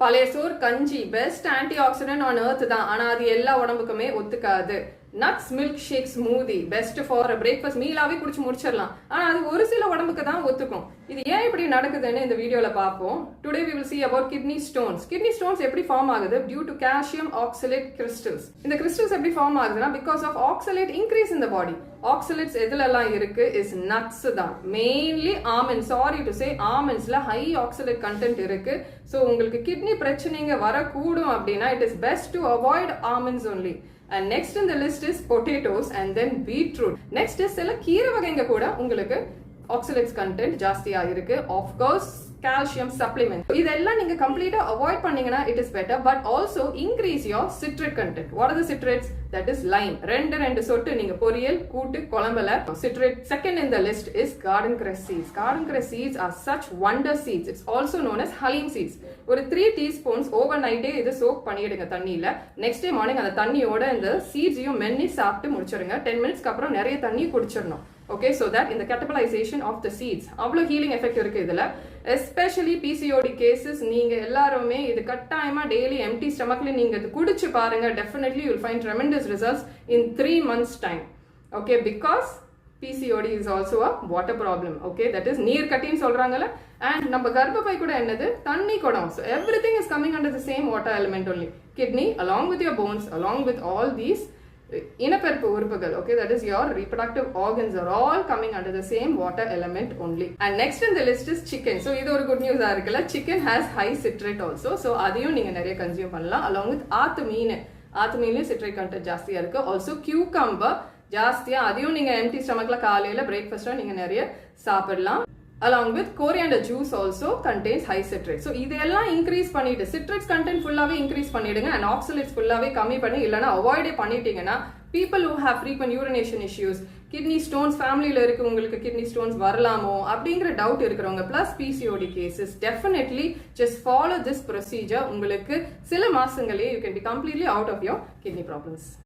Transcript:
பழைய சோறு கஞ்சி best antioxidant on earth தான். ஆனா அது எல்லா உடம்புக்குமே ஒத்துக்காது. Nuts milk shake smoothie best for breakfast மீலாவே குடிச்சு முடிச்சிடலாம். ஆனா அது ஒரு சில உடம்புக்கு தான் ஒத்துக்கும். இது ஏன் இப்படி நடக்குதுன்னு இந்த வீடியோல பார்ப்போம். Today we will see about kidney stones. Kidney stones எப்படி ஃபார்ம் ஆகுது? due to calcium oxalate crystals. இந்த crystals எப்படி ஃபார்ம் ஆகுதுன்னா because of oxalate increase in the body. Oxalates எதுலலாம் இருக்கு is nuts தான். mainly almonds. sorry to say almondsல high oxalate content இருக்கு. so உங்களுக்கு kidney பிரச்சனைங்க வரக்கூடும் அப்படின்னா it is best to avoid almonds only. And next in the list is potatoes and then beetroot. Next is சில கீரை வகைங்க கூட உங்களுக்கு oxalates content ஜாஸ்தியா இருக்கு. of course calcium supplement. இதெல்லாம் நீங்க கம்ப்ளீட்டா அவாய்ட் பண்ணீங்கன்னா it is better, but also increase your citrate content. What are the citrates? That is lime. ரெண்டு சொட்டு நீங்க பொரியல் கூட்டு குழம்புல citrate. Second in the list is garden cress seeds. Garden cress seeds are such wonder seeds. It's also known as halim seeds. ஒரு 3 teaspoons overnight இது soak பண்ணிடுங்க தண்ணியில. next day morning அந்த தண்ணியோட இந்த seeds-ஐயும் மென்னி சாப்பிட்டு முடிச்சிருங்க. 10 minutes அப்புறம் நிறைய தண்ணி குடிச்சிரணும். okay, so that in the catabolization of the seeds அவ்வளோ healing effect இருக்கு இதுல. especially PCOD cases நீங்க எல்லாருமே இது கட்டாயமா daily empty stomachல நீங்க இது குடிச்சு பாருங்க. definitely you will find tremendous results in 3 months time. okay, because PCOD is also a water problem. okay, that is நீர் கட்டின்னு சொல்றாங்கல்ல. and நம்ம கர்ப்பப்பை கூட என்னது தண்ணி குடம். so everything is coming under the same water element only. kidney along with your bones, along with all these இனப்பெருப்பு உறுப்புகள், okay, that is your reproductive organs are all coming under the same water element only. and next in the list is chicken. so இது ஒரு good news ஆ இருக்குல்ல. chicken has high citrate also. so அதையும் நீங்க நிறைய consume பண்ணலாம். along with ஆத்து மீன்லயும் citrate content ஜாஸ்தியா இருக்கு. also cucumber ஜாஸ்தியா அதையும் நீங்க empty stomachல காலையில பிரேக்ஃபாஸ்டா நீங்க நிறைய சாப்பிடலாம். along with coriander juice also contains high citrate. so இதெல்லாம் increase பண்ணிட்டு citrate content full-ஆவே increase பண்ணிடுங்க and oxalates full-ஆவே கம்மி பண்ணி இல்லனா avoid பண்ணிட்டீங்கன்னா people who have frequent urination issues, kidney stones familyல இருக்கு உங்களுக்கு kidney stones வரலாமோ அப்படிங்கற doubt இருக்குறவங்க plus PCOD cases definitely just follow this procedure. உங்களுக்கு சில மாசங்களே you can be completely out of your kidney problems.